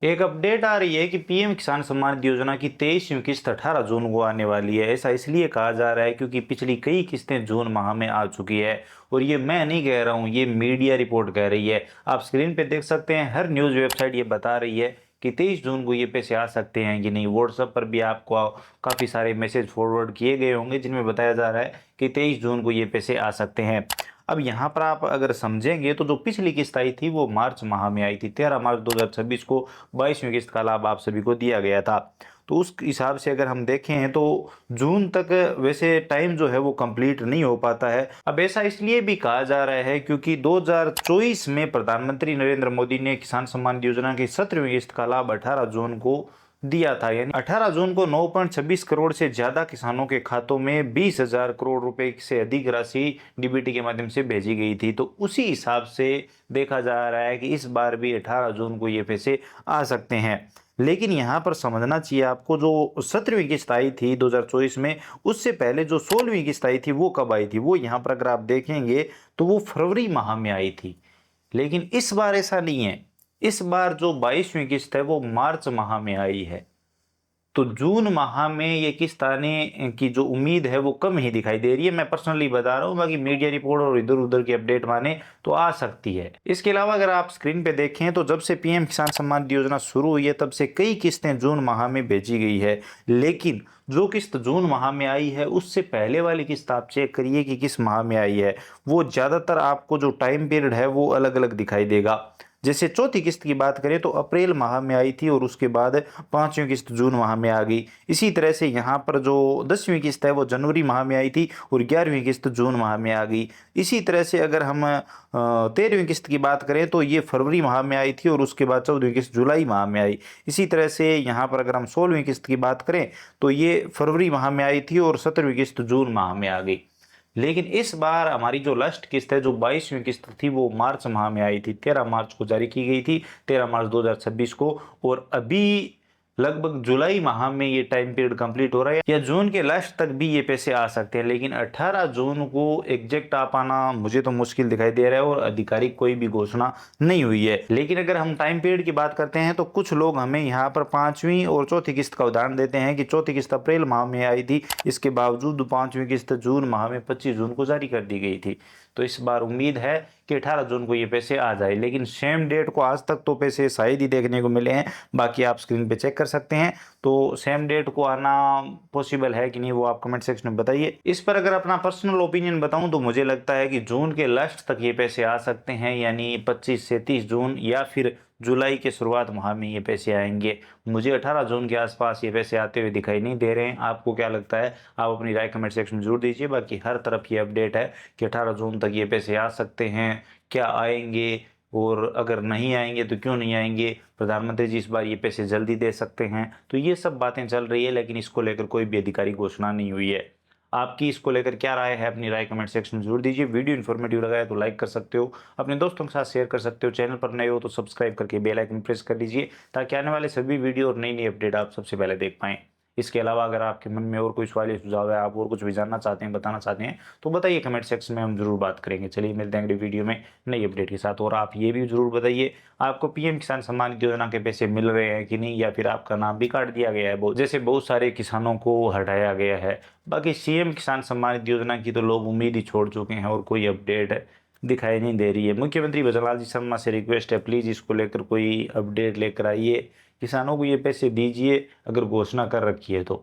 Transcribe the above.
एक अपडेट आ रही है कि पीएम किसान सम्मान निधि योजना की 23वीं किस्त 18 जून को आने वाली है। ऐसा इसलिए कहा जा रहा है क्योंकि पिछली कई किस्तें जून माह में आ चुकी है। और ये मैं नहीं कह रहा हूँ, ये मीडिया रिपोर्ट कह रही है। आप स्क्रीन पे देख सकते हैं, हर न्यूज़ वेबसाइट ये बता रही है कि 23 जून को ये पैसे आ सकते हैं कि नहीं। व्हाट्सएप पर भी आपको काफ़ी सारे मैसेज फॉरवर्ड किए गए होंगे जिनमें बताया जा रहा है कि 23 जून को ये पैसे आ सकते हैं। अब यहाँ पर आप अगर समझेंगे तो जो पिछली किस्त आई थी वो मार्च माह में आई थी। 13 मार्च 2026 को 22वीं किस्त का लाभ आप सभी को दिया गया था। तो उस हिसाब से अगर हम देखें तो जून तक वैसे टाइम जो है वो कंप्लीट नहीं हो पाता है। अब ऐसा इसलिए भी कहा जा रहा है क्योंकि 2024 में प्रधानमंत्री नरेंद्र मोदी ने किसान सम्मान निधि योजना की 17वीं किस्त का लाभ 18 जून को दिया था। यानी 18 जून को 9.26 करोड़ से ज्यादा किसानों के खातों में 20,000 करोड़ रुपए से अधिक राशि डीबीटी के माध्यम से भेजी गई थी। तो उसी हिसाब से देखा जा रहा है कि इस बार भी 18 जून को ये पैसे आ सकते हैं। लेकिन यहाँ पर समझना चाहिए आपको, जो 17वीं किस्त आई थी 2024 में, उससे पहले जो 16वीं किस्त आई थी वो कब आई थी, वो यहाँ पर अगर आप देखेंगे तो वो फरवरी माह में आई थी। लेकिन इस बार ऐसा नहीं है। इस बार जो 22वीं किस्त है वो मार्च माह में आई है। तो जून माह में ये किस्त आने की जो उम्मीद है वो कम ही दिखाई दे रही है। मैं पर्सनली बता रहा हूँ, बाकी मीडिया रिपोर्ट और इधर उधर की अपडेट माने तो आ सकती है। इसके अलावा अगर आप स्क्रीन पे देखें तो जब से पीएम किसान सम्मान निधि योजना शुरू हुई है तब से कई किस्तें जून माह में भेजी गई है। लेकिन जो किस्त जून माह में आई है उससे पहले वाली किस्त आप चेक करिए कि किस माह में आई है। वो ज़्यादातर आपको जो टाइम पीरियड है वो अलग अलग दिखाई देगा। जैसे चौथी किस्त की बात करें तो अप्रैल माह में आई थी और उसके बाद 5वीं किस्त जून माह में आ गई। इसी तरह से यहाँ पर जो 10वीं किस्त है वो जनवरी माह में आई थी और 11वीं किस्त जून माह में आ गई। इसी तरह से अगर हम 13वीं किस्त की बात करें तो ये फरवरी माह में आई थी और उसके बाद 14वीं किस्त जुलाई माह में आई। इसी तरह से यहाँ पर अगर हम 16वीं किस्त की बात करें तो ये फरवरी माह में आई थी और 17वीं किस्त जून माह में आ गई। लेकिन इस बार हमारी जो लास्ट किस्त है, जो 22वीं किस्त थी, वो मार्च माह में आई थी। 13 मार्च को जारी की गई थी, 13 मार्च 2026 को। और अभी लगभग जुलाई माह में ये टाइम पीरियड कंप्लीट हो रहा है, या जून के लास्ट तक भी ये पैसे आ सकते हैं। लेकिन 18 जून को एग्जैक्ट आ पाना मुझे तो मुश्किल दिखाई दे रहा है और आधिकारिक कोई भी घोषणा नहीं हुई है। लेकिन अगर हम टाइम पीरियड की बात करते हैं तो कुछ लोग हमें यहाँ पर 5वीं और चौथी किस्त का उदाहरण देते हैं कि चौथी किस्त अप्रैल माह में आई थी, इसके बावजूद 5वीं किस्त जून माह में 25 जून को जारी कर दी गई थी। तो इस बार उम्मीद है कि 18 जून को ये पैसे आ जाए। लेकिन सेम डेट को आज तक तो पैसे शायद ही देखने को मिले हैं, बाकी आप स्क्रीन पे चेक कर सकते हैं। तो सेम डेट को आना पॉसिबल है कि नहीं वो आप कमेंट सेक्शन में बताइए। इस पर अगर अपना पर्सनल ओपिनियन बताऊं तो मुझे लगता है कि जून के लास्ट तक ये पैसे आ सकते हैं, यानी 25 से 30 जून या फिर जुलाई के शुरुआत माह में ये पैसे आएंगे। मुझे 18 जून के आसपास ये पैसे आते हुए दिखाई नहीं दे रहे हैं। आपको क्या लगता है? आप अपनी राय कमेंट सेक्शन में जरूर दीजिए। बाकी हर तरफ ये अपडेट है कि 18 जून तक ये पैसे आ सकते हैं। क्या आएंगे, और अगर नहीं आएंगे तो क्यों नहीं आएंगे? प्रधानमंत्री जी इस बार ये पैसे जल्दी दे सकते हैं। तो ये सब बातें चल रही है, लेकिन इसको लेकर कोई भी आधिकारिक घोषणा नहीं हुई है। आपकी इसको लेकर क्या राय है? अपनी राय कमेंट सेक्शन में जरूर दीजिए। वीडियो इन्फॉर्मेटिव लगा है तो लाइक कर सकते हो, अपने दोस्तों के साथ शेयर कर सकते हो। चैनल पर नए हो तो सब्सक्राइब करके बेल आइकन प्रेस कर लीजिए ताकि आने वाले सभी वीडियो और नई नई अपडेट आप सबसे पहले देख पाएं। इसके अलावा अगर आपके मन में और कोई सवाल या सुझाव है, आप और कुछ भी जानना चाहते हैं, बताना चाहते हैं, तो बताइए कमेंट सेक्शन में, हम जरूर बात करेंगे। चलिए मिलते हैं अगली वीडियो में नई अपडेट के साथ। और आप ये भी जरूर बताइए, आपको पीएम किसान सम्मान निधि योजना के पैसे मिल रहे हैं कि नहीं, या फिर आपका नाम भी काट दिया गया है जैसे बहुत सारे किसानों को हटाया गया है। बाकी सीएम किसान सम्मान निधि योजना की तो लोग उम्मीद ही छोड़ चुके हैं और कोई अपडेट दिखाई नहीं दे रही है। मुख्यमंत्री भजनलाल जी शर्मा से रिक्वेस्ट है, प्लीज़ इसको लेकर कोई अपडेट लेकर आइए, किसानों को ये पैसे दीजिए अगर घोषणा कर रखी है तो।